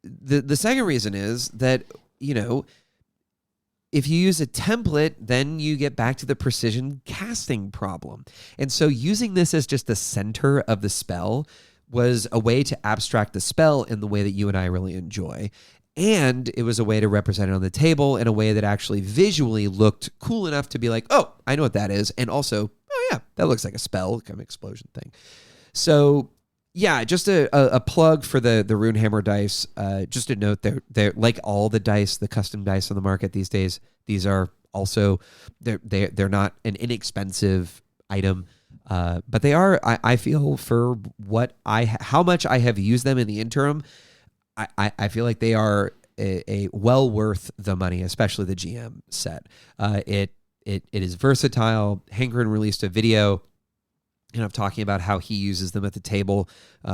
the second reason is that, if you use a template, then you get back to the precision casting problem. And so using this as just the center of the spell was a way to abstract the spell in the way that you and I really enjoy. And it was a way to represent it on the table in a way that actually visually looked cool enough to be like, oh, I know what that is. And also, oh yeah, that looks like a spell, kind of explosion thing. So yeah, just a plug for the Runehammer dice. Just a note, they're like all the dice, the custom dice on the market these days. These are also they're not an inexpensive item, but they are. I feel for how much I have used them in the interim. I feel like they are a well worth the money, especially the GM set. It is versatile. Hangren released a video of talking about how he uses them at the table,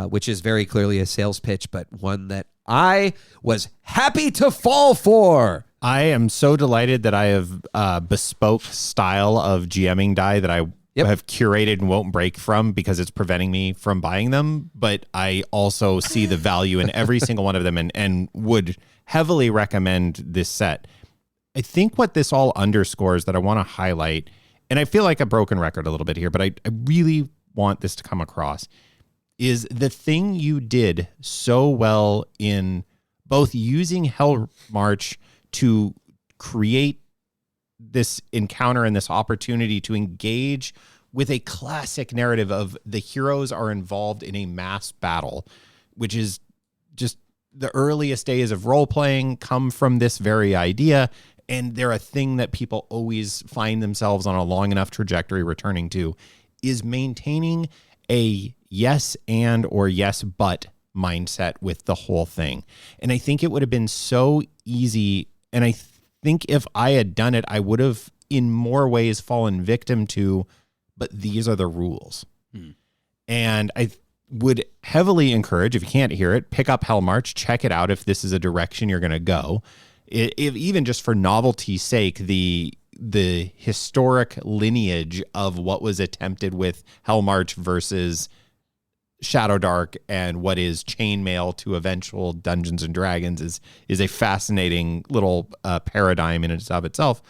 which is very clearly a sales pitch, but one that I was happy to fall for. I am so delighted that I have a bespoke style of GMing die that I have curated and won't break from because it's preventing me from buying them. But I also see the value in every single one of them and would heavily recommend this set. I think what this all underscores that I want to highlight, and I feel like a broken record a little bit here, but I really want this to come across, is the thing you did so well in both using HellMarch to create this encounter and this opportunity to engage with a classic narrative of the heroes are involved in a mass battle, which is just the earliest days of role-playing come from this very idea, and they're a thing that people always find themselves on a long enough trajectory returning to, is maintaining a yes and or yes but mindset with the whole thing. And I think it would have been so easy, and I think if I had done it, I would have in more ways fallen victim to, but these are the rules. And I would heavily encourage, if you can't hear it, pick up HellMarch, check it out if this is a direction you're going to go. If even just for novelty's sake, the historic lineage of what was attempted with HellMarch versus Shadowdark and what is chainmail to eventual Dungeons and Dragons is a fascinating little paradigm in and of itself.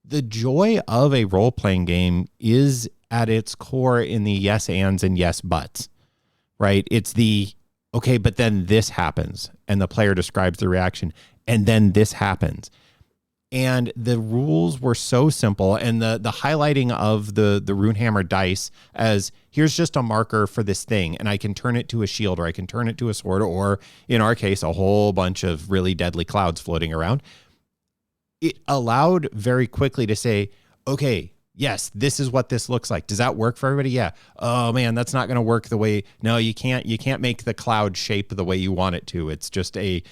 The joy of a role-playing game is at its core in the yes ands and yes buts, right? It's the, okay, but then this happens, and the player describes the reaction, and then this happens. And the rules were so simple, and the highlighting of the Runehammer dice as here's just a marker for this thing, and I can turn it to a shield, or I can turn it to a sword, or in our case, a whole bunch of really deadly clouds floating around. It allowed very quickly to say, okay, yes, this is what this looks like. Does that work for everybody? Yeah. Oh man, that's not going to work the way. No, you can't make the cloud shape the way you want it to. It's just a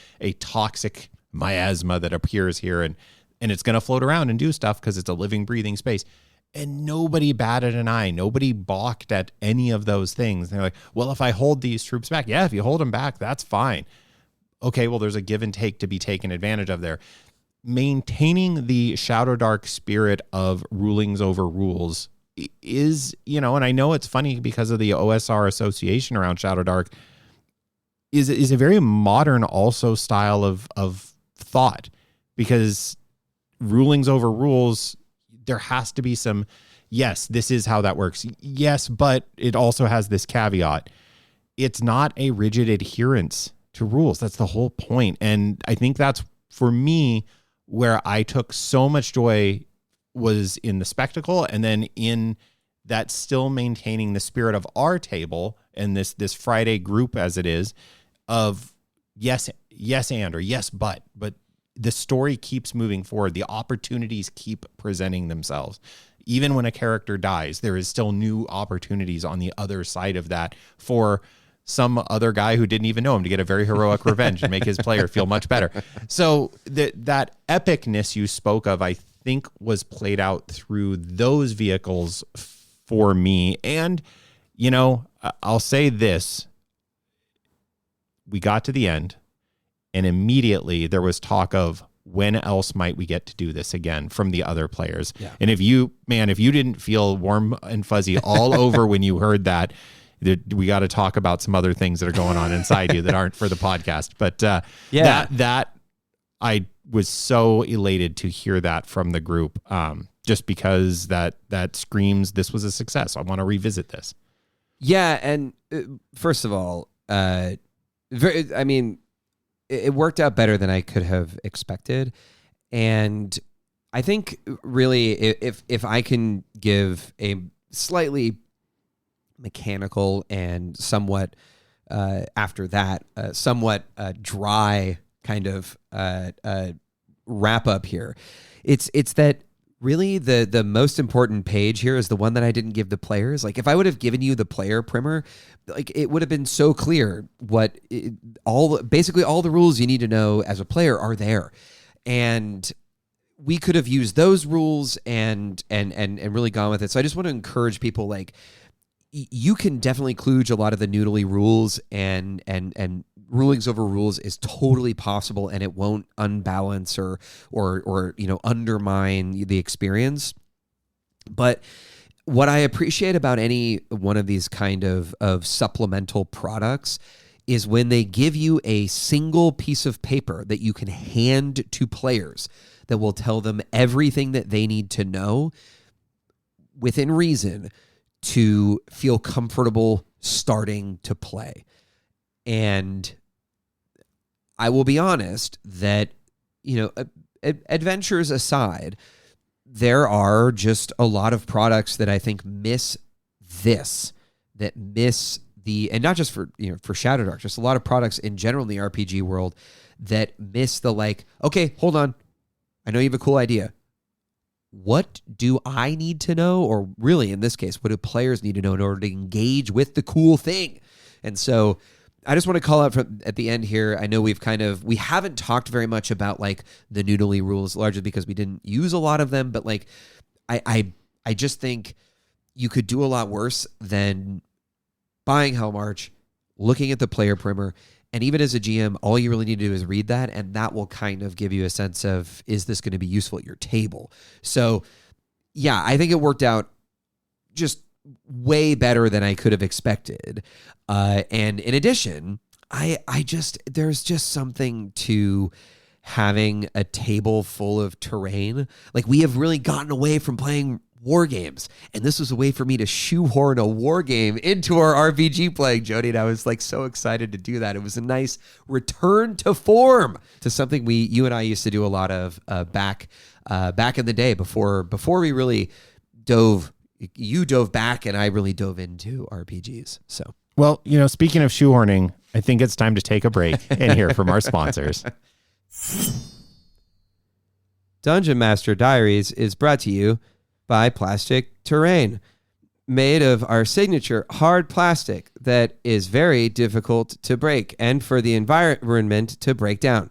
toxic miasma that appears here, and it's going to float around and do stuff because it's a living, breathing space. And nobody batted an eye. Nobody balked at any of those things. They're like, well, if I hold these troops back, yeah, if you hold them back, that's fine. Okay, well, there's a give and take to be taken advantage of there. Maintaining the Shadowdark spirit of rulings over rules is, and I know it's funny because of the OSR association around Shadowdark. is a very modern also style of thought, because rulings over rules, there has to be some, yes, this is how that works. Yes, but it also has this caveat. It's not a rigid adherence to rules. That's the whole point. And I think that's, for me, where I took so much joy was in the spectacle, and then in that still maintaining the spirit of our table and this Friday group as it is, of yes and, or yes but the story keeps moving forward. The opportunities keep presenting themselves. Even when a character dies, there is still new opportunities on the other side of that for some other guy who didn't even know him to get a very heroic revenge and make his player feel much better. So that epicness you spoke of, I think, was played out through those vehicles for me. And, you know, I'll say this. We got to the end, and immediately there was talk of, when else might we get to do this again, from the other players? Yeah. And if you didn't feel warm and fuzzy all over when you heard that, we got to talk about some other things that are going on inside you that aren't for the podcast. But that I was so elated to hear that from the group, just because that screams, this was a success. I want to revisit this. Yeah, and first of all, it worked out better than I could have expected. And I think really, if I can give a slightly mechanical and somewhat after that somewhat dry kind of wrap up here, it's that really the most important page here is the one that I didn't give the players. Like, if I would have given you the player primer, like, it would have been so clear basically all the rules you need to know as a player are there. And we could have used those rules and really gone with it. So I just want to encourage people, like, you can definitely kludge a lot of the noodly rules, and rulings over rules is totally possible, and it won't unbalance or undermine the experience. But what I appreciate about any one of these kind of supplemental products is when they give you a single piece of paper that you can hand to players that will tell them everything that they need to know within reason to feel comfortable starting to play. And I will be honest that, adventures aside, there are just a lot of products that I think miss this, and not just for Shadowdark, just a lot of products in general in the RPG world that miss the, like, okay, hold on, I know you have a cool idea. What do I need to know? Or really, in this case, what do players need to know in order to engage with the cool thing? And so I just want to call out at the end here. I know we haven't talked very much about, like, the noodly rules, largely because we didn't use a lot of them. But, like, I just think you could do a lot worse than buying HellMarch, looking at the player primer, and even as a GM, all you really need to do is read that, and that will kind of give you a sense of, is this going to be useful at your table? So, yeah, I think it worked out just way better than I could have expected. And in addition, there's just something to having a table full of terrain. Like, we have really gotten away from playing war games, and this was a way for me to shoehorn a war game into our RPG playing, Jody, and I was, like, so excited to do that. It was a nice return to form, to something you and I used to do a lot of back in the day before we really dove back and I really dove into RPGs. So, well, speaking of shoehorning, I think it's time to take a break and hear from our sponsors. Dungeon Master Diaries is brought to you by Plastic Terrain, made of our signature hard plastic that is very difficult to break and for the environment to break down.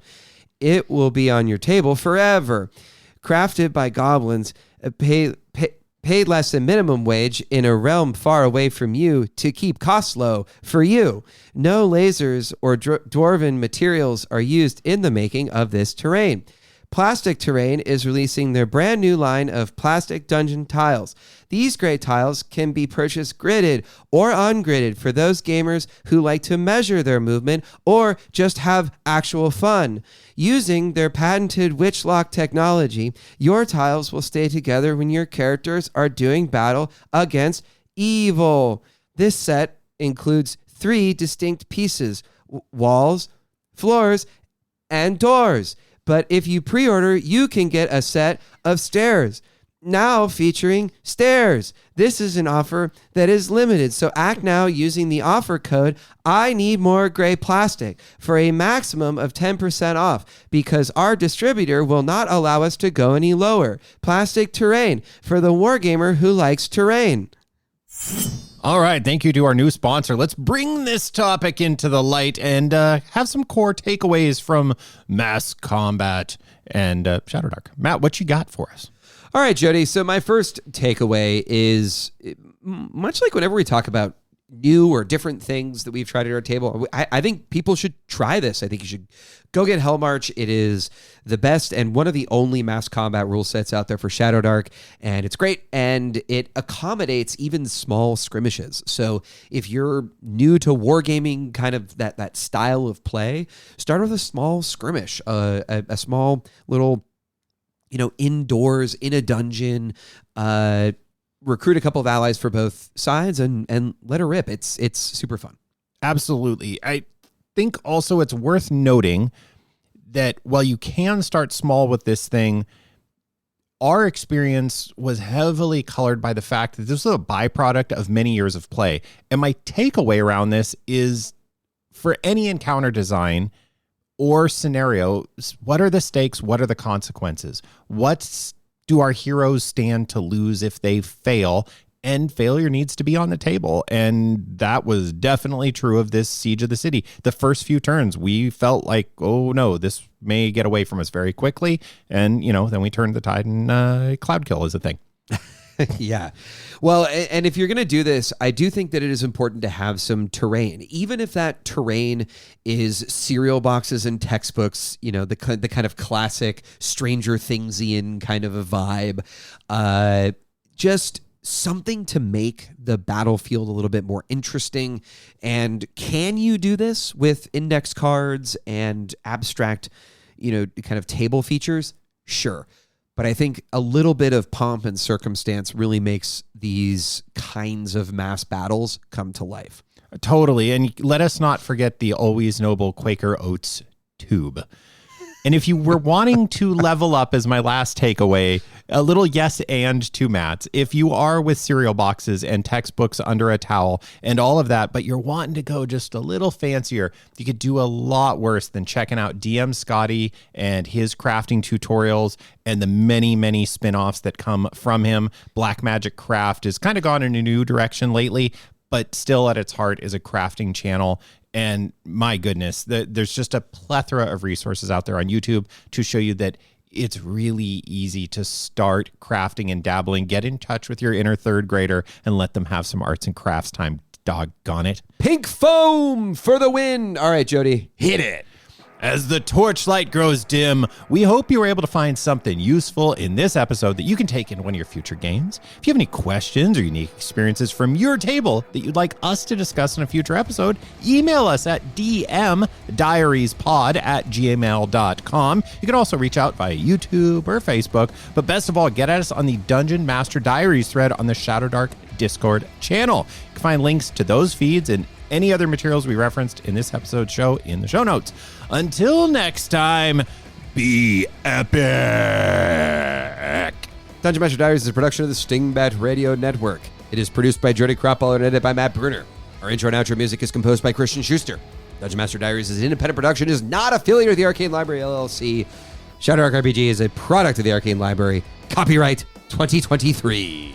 It will be on your table forever. Crafted by goblins, paid less than minimum wage in a realm far away from you to keep costs low for you. No lasers or dwarven materials are used in the making of this terrain. Plastic Terrain is releasing their brand new line of plastic dungeon tiles. These great tiles can be purchased gridded or ungridded for those gamers who like to measure their movement or just have actual fun. Using their patented witch lock technology, your tiles will stay together when your characters are doing battle against evil. This set includes 3 distinct pieces: walls, floors, and doors. But if you pre-order, you can get a set of stairs, now featuring stairs. This is an offer that is limited, so act now using the offer code I need more gray plastic for a maximum of 10% off, because our distributor will not allow us to go any lower. Plastic Terrain, for the wargamer who likes terrain. All right, thank you to our new sponsor. Let's bring this topic into the light and have some core takeaways from Mass Combat and Shadowdark. Matt, what you got for us? All right, Jody. So my first takeaway is, much like whenever we talk about new or different things that we've tried at our table, I think people should try this. I think you should go get HellMarch. It is the best and one of the only mass combat rule sets out there for Shadowdark, and it's great, and it accommodates even small skirmishes. So if you're new to wargaming, kind of that style of play, start with a small skirmish, a small little, indoors in a dungeon, recruit a couple of allies for both sides and let her rip. It's super fun. Absolutely. I think also it's worth noting that while you can start small with this thing, our experience was heavily colored by the fact that this was a byproduct of many years of play. And my takeaway around this is, for any encounter design or scenario, what are the stakes? What are the consequences? What do our heroes stand to lose if they fail? And failure needs to be on the table. And that was definitely true of this Siege of the City. The first few turns, we felt like, oh no, this may get away from us very quickly. And, then we turned the tide and cloud kill is a thing. Yeah. Well, and if you're going to do this, I do think that it is important to have some terrain, even if that terrain is cereal boxes and textbooks, the kind of classic Stranger Thingsian kind of a vibe. Just something to make the battlefield a little bit more interesting. And can you do this with index cards and abstract, kind of table features? Sure. But I think a little bit of pomp and circumstance really makes these kinds of mass battles come to life. Totally. And let us not forget the always noble Quaker Oats tube. And if you were wanting to level up, as my last takeaway, a little yes and to Matt, if you are with cereal boxes and textbooks under a towel and all of that, but you're wanting to go just a little fancier, you could do a lot worse than checking out DM Scotty and his crafting tutorials and the many, many spin-offs that come from him. Black Magic Craft has kind of gone in a new direction lately, but still at its heart is a crafting channel. And my goodness, there's just a plethora of resources out there on YouTube to show you that it's really easy to start crafting and dabbling. Get in touch with your inner third grader and let them have some arts and crafts time. Doggone it. Pink foam for the win. All right, Jody, hit it. As the torchlight grows dim, we hope you were able to find something useful in this episode that you can take in one of your future games. If you have any questions or unique experiences from your table that you'd like us to discuss in a future episode, email us at dmdiariespod@gmail.com. You can also reach out via YouTube or Facebook, but best of all, get at us on the Dungeon Master Diaries thread on the Shadowdark Discord channel. You can find links to those feeds and any other materials we referenced in this episode's show in the show notes. Until next time, be epic. Dungeon Master Diaries is a production of the Stingbat Radio Network. It is produced by Jody Kropholler and edited by Matt Bruner. Our intro and outro music is composed by Christian Schuster. Dungeon Master Diaries is an independent production, is not affiliated with the Arcane Library LLC. Shadowdark RPG is a product of the Arcane Library. Copyright 2023.